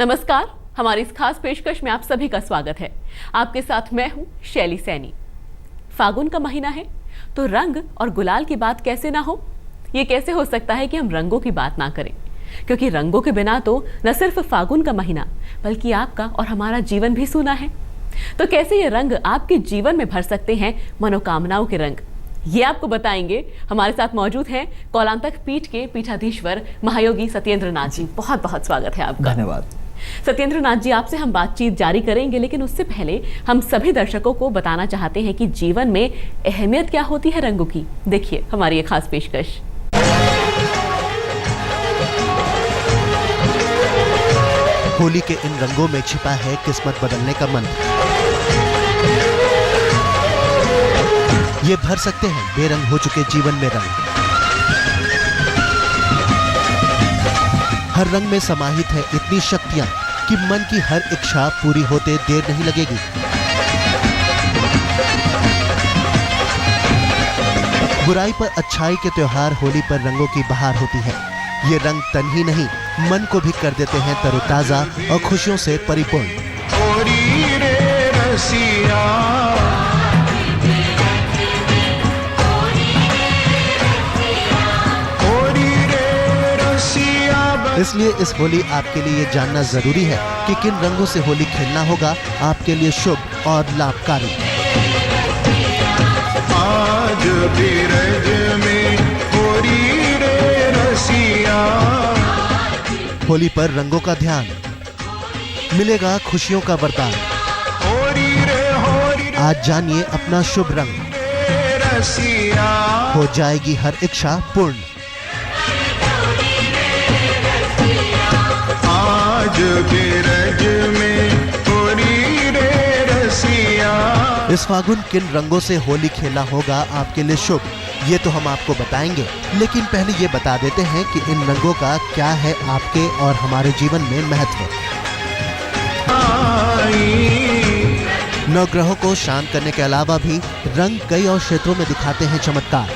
नमस्कार, हमारी इस खास पेशकश में आप सभी का स्वागत है। आपके साथ मैं हूं शैली सैनी। फागुन का महीना है तो रंग और गुलाल की बात कैसे ना हो। ये कैसे हो सकता है कि हम रंगों की बात ना करें, क्योंकि रंगों के बिना तो न सिर्फ फागुन का महीना बल्कि आपका और हमारा जीवन भी सूना है। तो कैसे ये रंग आपके जीवन में भर सकते हैं मनोकामनाओं के रंग, ये आपको बताएंगे। हमारे साथ मौजूद हैं कौलांतक पीठ के पीठाधीश्वर महायोगी सत्येंद्र नाथ जी। बहुत बहुत स्वागत है आपका। धन्यवाद। सत्येंद्र नाथ जी, आपसे हम बातचीत जारी करेंगे, लेकिन उससे पहले हम सभी दर्शकों को बताना चाहते हैं कि जीवन में अहमियत क्या होती है रंगों की। देखिए हमारी ये खास पेशकश। होली के इन रंगों में छिपा है किस्मत बदलने का मंत्र। ये भर सकते हैं बेरंग हो चुके जीवन में रंग। हर रंग में समाहित है इतनी शक्तियां कि मन की हर इच्छा पूरी होते देर नहीं लगेगी। बुराई पर अच्छाई के त्योहार होली पर रंगों की बहार होती है। ये रंग तन ही नहीं मन को भी कर देते हैं तरोताजा और खुशियों से परिपूर्ण। इसलिए इस होली आपके लिए ये जानना जरूरी है कि किन रंगों से होली खेलना होगा आपके लिए शुभ और लाभकारी। आज बिरज में होली रे रसिया। होली पर रंगों का ध्यान, मिलेगा खुशियों का वरदान। आज जानिए अपना शुभ रंग, हो जाएगी हर इच्छा पूर्ण। इस फागुन किन रंगों से होली खेलना होगा आपके लिए शुभ, ये तो हम आपको बताएंगे, लेकिन पहले ये बता देते हैं कि इन रंगों का क्या है आपके और हमारे जीवन में महत्व। नवग्रहों को शांत करने के अलावा भी रंग कई और क्षेत्रों में दिखाते हैं चमत्कार।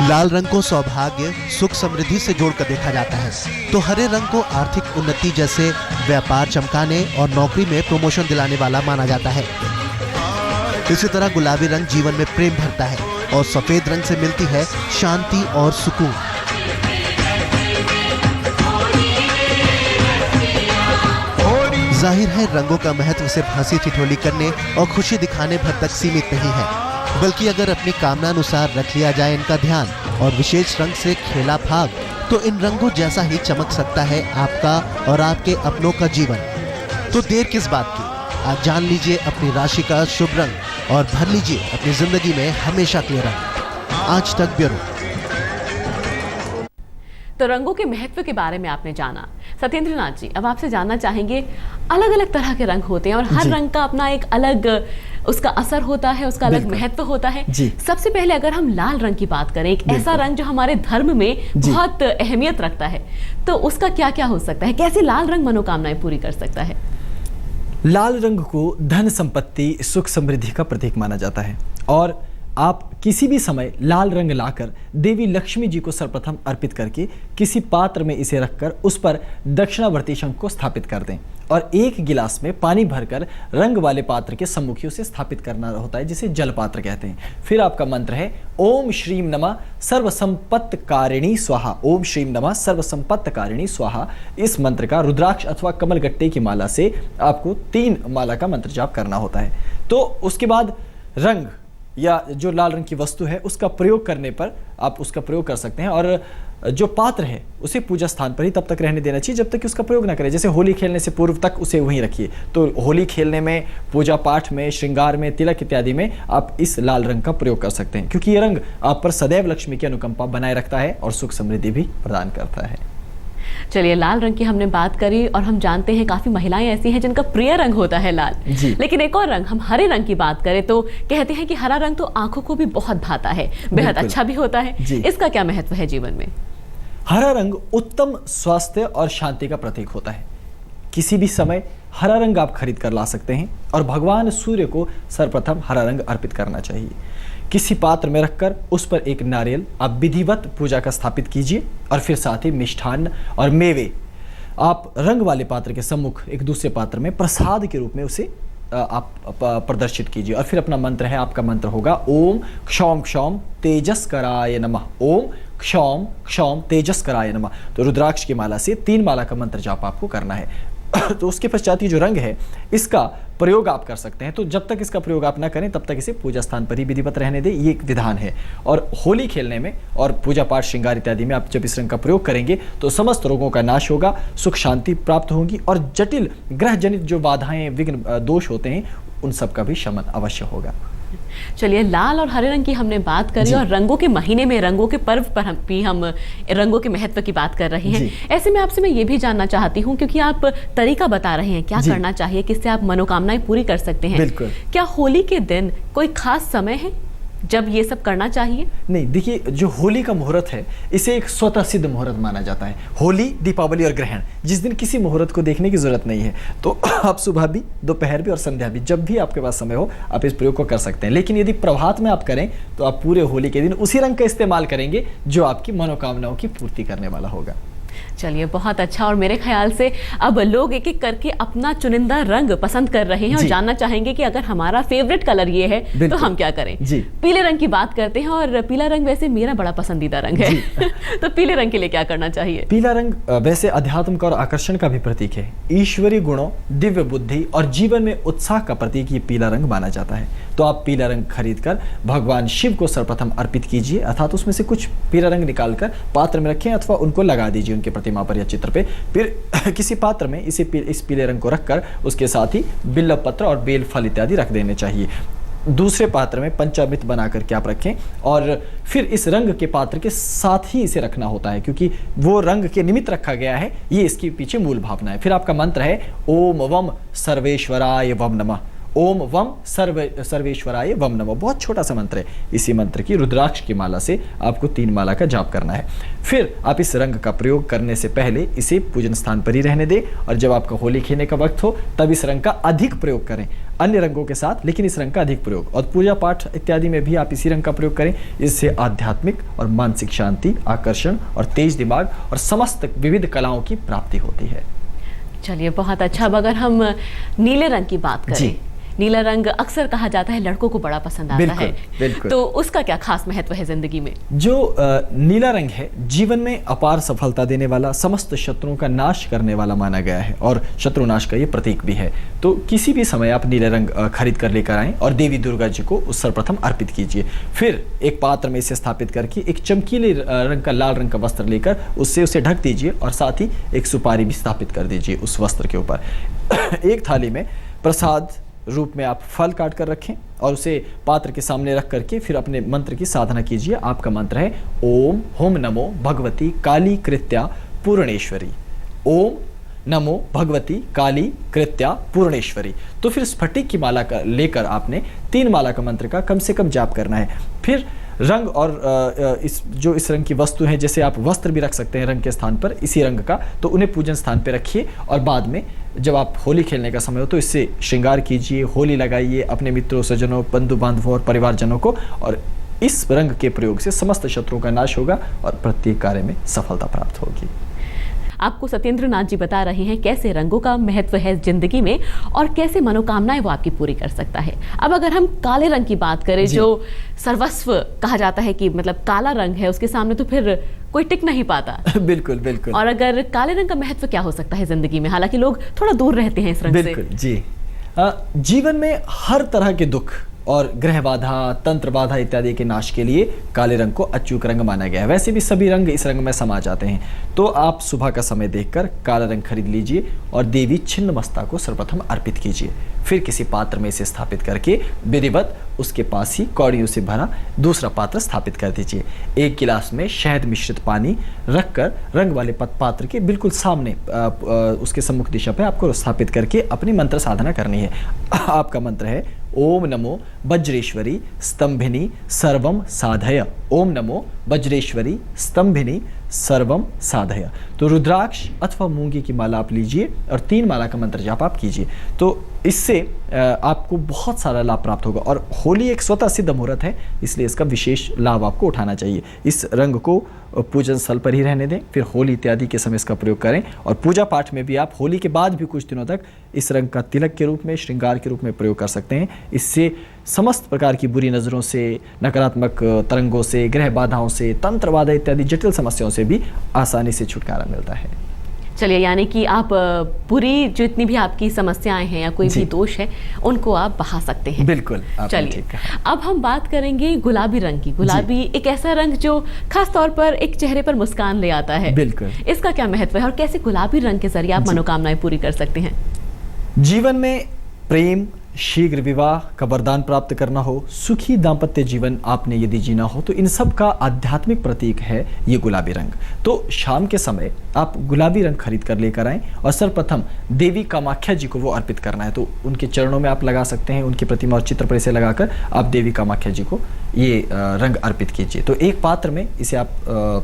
लाल रंग को सौभाग्य, सुख, समृद्धि से जोड़कर देखा जाता है, तो हरे रंग को आर्थिक उन्नति जैसे व्यापार चमकाने और नौकरी में प्रमोशन दिलाने वाला माना जाता है। इसी तरह गुलाबी रंग जीवन में प्रेम भरता है और सफेद रंग से मिलती है शांति और सुकून। जाहिर है रंगों का महत्व सिर्फ हंसी ठिठोली करने और खुशी दिखाने भर तक सीमित नहीं है, बल्कि अगर अपनी कामना अनुसार रख लिया जाए इनका ध्यान और विशेष रंग से खेला फाग, तो इन रंगों जैसा ही चमक सकता है आपका और आपके अपनों का जीवन। तो देर किस बात की, आज जान लीजिए अपनी राशि का शुभ रंग और भर लीजिए अपनी जिंदगी में हमेशा के रंग। आज तक ब्यूरो। तो रंगों के महत्व के बारे में आपने जाना। सत्येंद्र नाथ जी, अब आपसे जानना चाहेंगे, अलग अलग तरह के रंग होते हैं और हर रंग का अपना एक अलग उसका असर होता है, उसका अलग महत्व होता है। सबसे पहले अगर हम लाल रंग की बात करें, एक ऐसा रंग जो हमारे धर्म में बहुत अहमियत रखता है, तो उसका क्या क्या हो सकता है, कैसे लाल रंग मनोकामनाएं पूरी कर सकता है? लाल रंग को धन संपत्ति, सुख, समृद्धि का प्रतीक माना जाता है और आप किसी भी समय लाल रंग लाकर देवी लक्ष्मी जी को सर्वप्रथम अर्पित करके किसी पात्र में इसे रखकर उस पर दक्षिणावर्ती शंख को स्थापित कर दें और एक गिलास में पानी भरकर रंग वाले पात्र के सम्मुखी उसे स्थापित करना होता है, जिसे जल पात्र कहते हैं। फिर आपका मंत्र है ओम श्रीम नमः सर्वसंपत्तकारिणी स्वाहा। ओम श्रीम नमः सर्वसंपत्तकारिणी स्वाहा। इस मंत्र का रुद्राक्ष अथवा कमलगट्टे की माला से आपको 3 माला का मंत्र जाप करना होता है। तो उसके बाद रंग या जो लाल रंग की वस्तु है उसका प्रयोग करने पर आप उसका प्रयोग कर सकते हैं और जो पात्र है उसे पूजा स्थान पर ही तब तक रहने देना चाहिए जब तक कि उसका प्रयोग ना करें। जैसे होली खेलने से पूर्व तक उसे वहीं रखिए। तो होली खेलने में, पूजा पाठ में, श्रृंगार में, तिलक इत्यादि में आप इस लाल रंग का प्रयोग कर सकते हैं, क्योंकि ये रंग आप पर सदैव लक्ष्मी की अनुकंपा बनाए रखता है और सुख समृद्धि भी प्रदान करता है। चलिए, लाल रंग की हमने बात करी और हम जानते हैं काफी महिलाएं ऐसी हैं जिनका प्रिय रंग होता है लाल। लेकिन एक और रंग, हम हरे रंग की बात करें तो कहते हैं कि हरा रंग तो आंखों को भी बहुत भाता है, बेहद अच्छा भी होता है। इसका क्या महत्व है जीवन में? हरा रंग उत्तम स्वास्थ्य और शांति का प्रतीक होता है। किसी भी समय हरा रंग आप खरीद कर ला सकते हैं और भगवान सूर्य को सर्वप्रथम हरा रंग अर्पित करना चाहिए। किसी पात्र में रखकर उस पर एक नारियल आप विधिवत पूजा का स्थापित कीजिए और फिर साथ ही मिष्ठान्न और मेवे आप रंग वाले पात्र के सम्मुख एक दूसरे पात्र में प्रसाद के रूप में उसे आप प्रदर्शित कीजिए। और फिर अपना मंत्र है, आपका मंत्र होगा ओम क्षौम क्षौम तेजस्कराय नमः। ओम क्षौम क्षौम तेजस्कराय नमः। तो रुद्राक्ष की माला से 3 माला का मंत्र जाप आपको करना है। तो उसके पश्चात जो रंग है इसका प्रयोग आप कर सकते हैं। तो जब तक इसका प्रयोग आप ना करें तब तक इसे पूजा स्थान पर ही विधिवत रहने दें, ये एक विधान है। और होली खेलने में और पूजा पाठ श्रृंगार इत्यादि में आप जब इस रंग का प्रयोग करेंगे तो समस्त रोगों का नाश होगा, सुख शांति प्राप्त होगी और जटिल ग्रह जनित जो बाधाएं विघ्न दोष होते हैं उन सब का भी शमन अवश्य होगा। चलिए, लाल और हरे रंग की हमने बात करी और रंगों के महीने में, रंगों के पर्व पर हम रंगों के महत्व की बात कर रहे हैं। ऐसे में आपसे मैं ये भी जानना चाहती हूँ, क्योंकि आप तरीका बता रहे हैं क्या करना चाहिए, किससे आप मनोकामनाएं पूरी कर सकते हैं। बिल्कुल। क्या होली के दिन कोई खास समय है जब ये सब करना चाहिए? नहीं, देखिए, जो होली का मुहूर्त है इसे एक स्वतः सिद्ध मुहूर्त माना जाता है। होली, दीपावली और ग्रहण, जिस दिन किसी मुहूर्त को देखने की जरूरत नहीं है, तो आप सुबह भी, दोपहर भी और संध्या भी, जब भी आपके पास समय हो आप इस प्रयोग को कर सकते हैं। लेकिन यदि प्रभात में आप करें तो आप पूरे होली के दिन उसी रंग का इस्तेमाल करेंगे जो आपकी मनोकामनाओं की पूर्ति करने वाला होगा। चलिए, बहुत अच्छा। और मेरे ख्याल से अब लोग एक एक करके अपना चुनिंदा रंग पसंद कर रहे हैं और जानना चाहेंगे कि अगर हमारा फेवरेट कलर ये है तो हम क्या करें। पीले रंग की बात करते हैं, और पीला रंग वैसे मेरा बड़ा पसंदीदा रंग है। तो पीले रंग के लिए क्या करना चाहिए? पीला रंग वैसे अध्यात्म का और आकर्षण का भी प्रतीक है। ईश्वरीय गुणों, दिव्य बुद्धि और जीवन में उत्साह का प्रतीक ये पीला रंग माना जाता है। तो आप पीला रंग खरीद कर भगवान शिव को सर्वप्रथम अर्पित कीजिए, अर्थात उसमें से कुछ पीला रंग निकालकर पात्र में रखें अथवा उनको लगा दीजिए उनके प्रतिमा पर या चित्र पे। फिर किसी पात्र में इस पीले रंग को रखकर उसके साथ ही बिल्व पत्र और बेल फल इत्यादि रख देने चाहिए। दूसरे पात्र में पंचामृत बनाकर के आप रखें और फिर इस रंग के पात्र के साथ ही इसे रखना होता है, क्योंकि वो रंग के निमित्त रखा गया है, ये इसके पीछे मूल भावना है। फिर आपका मंत्र है ओम वम सर्वेश्वराय वम नमः। ओम वम सर्वेश्वराय वम नमः। बहुत छोटा सा मंत्र है। इसी मंत्र की रुद्राक्ष की माला से आपको 3 माला का जाप करना है। फिर आप इस रंग का प्रयोग करने से पहले इसे पूजन स्थान पर ही रहने दें, और जब आपका होली खेलने का वक्त हो तब इस रंग का अधिक प्रयोग करें, अन्य रंगों के साथ, लेकिन इस रंग का अधिक प्रयोग। और पूजा पाठ इत्यादि में भी आप इसी रंग का प्रयोग करें। इससे आध्यात्मिक और मानसिक शांति, आकर्षण और तेज दिमाग और समस्त विविध कलाओं की प्राप्ति होती है। चलिए, बहुत अच्छा। अब अगर हम नीले रंग की बात करें, नीला रंग अक्सर कहा जाता है लड़कों को बड़ा पसंद आता है। बिल्कुल। तो उसका क्या खास महत्व है जिंदगी में? जो नीला रंग है जीवन में अपार सफलता देने वाला, समस्त शत्रुओं का नाश करने वाला माना गया है और शत्रुनाश का ये प्रतीक भी है। तो किसी भी समय आप नीला रंग खरीद कर लेकर आएं और देवी दुर्गा जी को उस सर्वप्रथम अर्पित कीजिए। फिर एक पात्र में इसे स्थापित करके एक चमकीले रंग का, लाल रंग का वस्त्र लेकर उससे उसे ढक दीजिए और साथ ही एक सुपारी भी स्थापित कर दीजिए उस वस्त्र के ऊपर। एक थाली में प्रसाद रूप में आप फल काट कर रखें और उसे पात्र के सामने रख करके फिर अपने मंत्र की साधना कीजिए। आपका मंत्र है ओम होम नमो भगवती काली कृत्या पूर्णेश्वरी। ओम नमो भगवती काली कृत्या पूर्णेश्वरी। तो फिर स्फटिक की माला का लेकर आपने 3 माला का मंत्र का कम से कम जाप करना है। फिर रंग और इस रंग की वस्तु है, जैसे आप वस्त्र भी रख सकते हैं रंग के स्थान पर इसी रंग का, तो उन्हें पूजन स्थान पर रखिए और बाद में जब आप होली खेलने का समय हो तो इससे श्रृंगार कीजिए, होली लगाइए अपने मित्रों, स्वजनों, बंधु बांधवों और परिवारजनों को, और इस रंग के प्रयोग से समस्त शत्रुओं का नाश होगा और प्रत्येक कार्य में सफलता प्राप्त होगी। आपको सत्येंद्र नाथ जी बता रहे हैं कैसे रंगों का महत्व है जिंदगी में और कैसे मनोकामनाएं वो आपकी पूरी कर सकता है। अब अगर हम काले रंग की बात करें, जो सर्वस्व कहा जाता है कि मतलब काला रंग है, उसके सामने तो फिर कोई टिक नहीं पाता। बिल्कुल बिल्कुल। और अगर काले रंग का महत्व क्या हो सकता है जिंदगी में, हालांकि लोग थोड़ा दूर रहते हैं इस रंग से। बिल्कुल जी। जीवन में हर तरह के दुख और ग्रह बाधा, तंत्र बाधा इत्यादि के नाश के लिए काले रंग को अचूक रंग माना गया है। वैसे भी सभी रंग इस रंग में समा जाते हैं। तो आप सुबह का समय देखकर काला रंग खरीद लीजिए और देवी छिन्नमस्ता को सर्वप्रथम अर्पित कीजिए। फिर किसी पात्र में इसे स्थापित करके विधिवत उसके पास ही कौड़ियों से भरा दूसरा पात्र स्थापित कर दीजिए। 1 गिलास में शहद मिश्रित पानी रखकर रंग वाले पात्र के बिल्कुल सामने उसके सम्मुख दिशा पे आपको स्थापित करके अपनी मंत्र साधना करनी है। आपका मंत्र है ओम नमो वज्रेश्वरी स्तंभिनी सर्वम साधय। ओम नमो वज्रेश्वरी स्तंभिनी सर्वम साधय। तो रुद्राक्ष अथवा मूंगी की माला आप लीजिए और 3 माला का मंत्र जाप आप कीजिए, तो इससे आपको बहुत सारा लाभ प्राप्त होगा। और होली एक स्वतः सिद्ध मुहूर्त है, इसलिए इसका विशेष लाभ आपको उठाना चाहिए। इस रंग को पूजन स्थल पर ही रहने दें, फिर होली इत्यादि के समय इसका प्रयोग करें। और पूजा पाठ में भी आप होली के बाद भी कुछ दिनों तक इस रंग का तिलक के रूप में, श्रृंगार के रूप में प्रयोग कर सकते हैं। इससे समस्त प्रकार की बुरी नज़रों से, नकारात्मक तरंगों से, ग्रह बाधाओं से, तंत्र बाधा इत्यादि जटिल समस्याओं से भी आसानी से छुटकारा मिलता है। चलिए, यानी कि आप पूरी जितनी भी आपकी समस्याएं हैं या कोई भी दोष है उनको आप बहा सकते हैं। बिल्कुल, चलिए अब हम बात करेंगे गुलाबी रंग की। गुलाबी एक ऐसा रंग जो खास तौर पर एक चेहरे पर मुस्कान ले आता है। बिल्कुल, इसका क्या महत्व है और कैसे गुलाबी रंग के जरिए आप मनोकामनाएं पूरी कर सकते हैं? जीवन में प्रेम, शीघ्र विवाह का वरदान प्राप्त करना हो, सुखी दाम्पत्य जीवन आपने यदि जीना हो, तो इन सब का आध्यात्मिक प्रतीक है ये गुलाबी रंग। तो शाम के समय आप गुलाबी रंग खरीद कर लेकर आएं और सर्वप्रथम देवी कामाख्या जी को वो अर्पित करना है। तो उनके चरणों में आप लगा सकते हैं, उनकी प्रतिमा और चित्र पर इसे लगाकर आप देवी कामाख्या जी को ये रंग अर्पित कीजिए। तो एक पात्र में इसे आप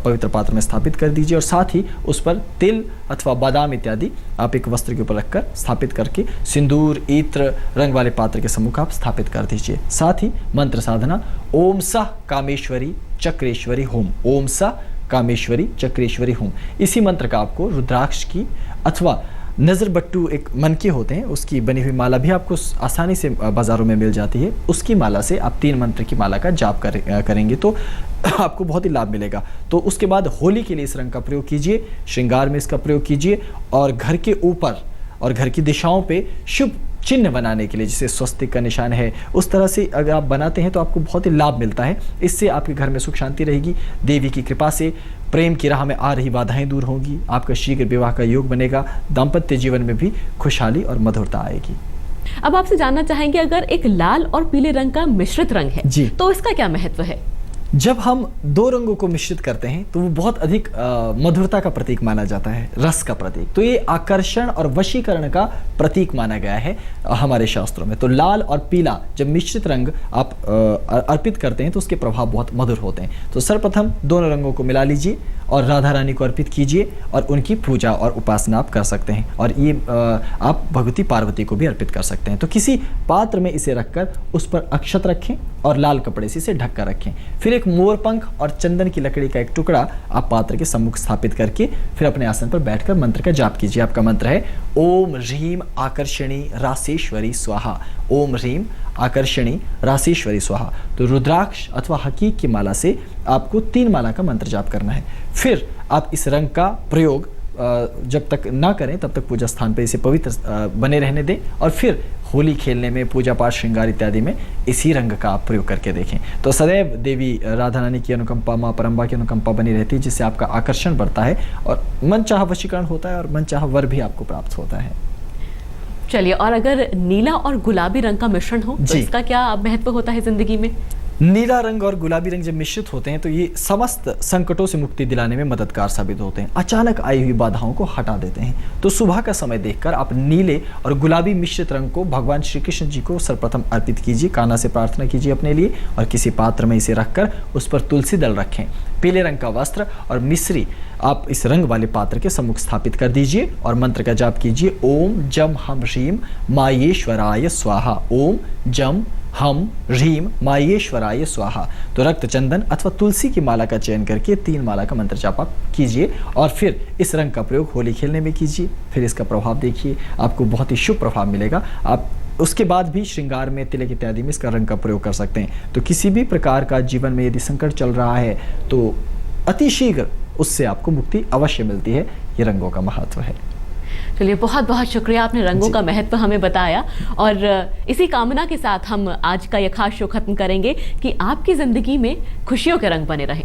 पवित्र पात्र में स्थापित कर दीजिए और साथ ही उस पर तिल अथवा बादाम इत्यादि आप एक वस्त्र के ऊपर रखकर स्थापित करके सिंदूर, इत्र रंग वाले पात्र के सम्मुख आप स्थापित कर दीजिए। साथ ही मंत्र साधना ओम सह कामेश्वरी चक्रेश्वरी होम, ओम सह कामेश्वरी चक्रेश्वरी होम, इसी मंत्र का आपको रुद्राक्ष की अथवा नज़र बट्टू एक मन के होते हैं उसकी बनी हुई माला भी आपको आसानी से बाज़ारों में मिल जाती है। उसकी माला से आप 3 मंत्र की माला का जाप करेंगे तो आपको बहुत ही लाभ मिलेगा। तो उसके बाद होली के लिए इस रंग का प्रयोग कीजिए, श्रृंगार में इसका प्रयोग कीजिए और घर के ऊपर और घर की दिशाओं पे शुभ चिन्ह बनाने के लिए, जिसे स्वस्तिक का निशान है, उस तरह से अगर आप बनाते हैं तो आपको बहुत ही लाभ मिलता है। इससे आपके घर में सुख शांति रहेगी, देवी की कृपा से प्रेम की राह में आ रही बाधाएं दूर होंगी, आपका शीघ्र विवाह का योग बनेगा, दाम्पत्य जीवन में भी खुशहाली और मधुरता आएगी। अब आपसे जानना चाहेंगे, अगर एक लाल और पीले रंग का मिश्रित रंग है जी, तो इसका क्या महत्व है? जब हम 2 रंगों को मिश्रित करते हैं तो वो बहुत अधिक मधुरता का प्रतीक माना जाता है, रस का प्रतीक। तो ये आकर्षण और वशीकरण का प्रतीक माना गया है हमारे शास्त्रों में। तो लाल और पीला जब मिश्रित रंग आप अर्पित करते हैं तो उसके प्रभाव बहुत मधुर होते हैं। तो सर्वप्रथम दोनों रंगों को मिला लीजिए और राधा रानी को अर्पित कीजिए और उनकी पूजा और उपासना आप कर सकते हैं। और ये आप भगवती पार्वती को भी अर्पित कर सकते हैं। तो किसी पात्र में इसे रखकर उस पर अक्षत रखें और लाल कपड़े से इसे ढक कर रखें। फिर एक मोर पंख और चंदन की लकड़ी का एक टुकड़ा आप पात्र के सम्मुख स्थापित करके फिर अपने आसन पर बैठकर मंत्र का जाप कीजिए। आपका मंत्र है ओम ह्रीम आकर्षणी रासेश्वरी स्वाहा, ओम ह्रीम आकर्षणी रासेश्वरी स्वाहा। तो रुद्राक्ष अथवा हकीक की माला से आपको 3 माला का मंत्र जाप करना है। फिर आप इस रंग का प्रयोग जब तक ना करें तब तक पूजा स्थान पर इसे पवित्र बने रहने दें और फिर होली खेलने में, पूजा पाठ, श्रृंगार इत्यादि में इसी रंग का आप प्रयोग करके देखें। तो सदैव देवी राधा रानी की अनुकंपा, माँ परम्बा की अनुकंपा बनी रहती है, जिससे आपका आकर्षण बढ़ता है और मन चाह वशीकरण होता है और मन चाह वर भी आपको प्राप्त होता है। चलिए, और अगर नीला और गुलाबी रंग का मिश्रण हो तो इसका क्या महत्व होता है जिंदगी में? नीला रंग और गुलाबी रंग जब मिश्रित होते हैं तो ये समस्त संकटों से मुक्ति दिलाने में मददगार साबित होते हैं, अचानक आई हुई बाधाओं को हटा देते हैं। तो सुबह का समय देखकर आप नीले और गुलाबी मिश्रित रंग को भगवान श्री कृष्ण जी को सर्वप्रथम अर्पित कीजिए, कान्हा से प्रार्थना कीजिए अपने लिए और किसी पात्र में इसे रखकर उस पर तुलसी दल रखें। पीले रंग का वस्त्र और मिश्री आप इस रंग वाले पात्र के सम्मुख स्थापित कर दीजिए और मंत्र का जाप कीजिए ओम जम हम ह्रीम मायेश्वराय स्वाहा, ओम जम हम ह्रीम मायेश्वराय स्वाहा। तो रक्त चंदन अथवा तुलसी की माला का चयन करके 3 माला का मंत्र जाप आप कीजिए और फिर इस रंग का प्रयोग होली खेलने में कीजिए। फिर इसका प्रभाव देखिए, आपको बहुत ही शुभ प्रभाव मिलेगा। आप उसके बाद भी श्रृंगार में, तिलक इत्यादि में इसका रंग का प्रयोग कर सकते हैं। तो किसी भी प्रकार का जीवन में यदि संकट चल रहा है तो अतिशीघ्र उससे आपको मुक्ति अवश्य मिलती है। ये रंगों का महत्व है। चलिए, बहुत बहुत शुक्रिया, आपने रंगों का महत्व हमें बताया और इसी कामना के साथ हम आज का यह खास शो खत्म करेंगे कि आपकी जिंदगी में खुशियों के रंग बने रहें।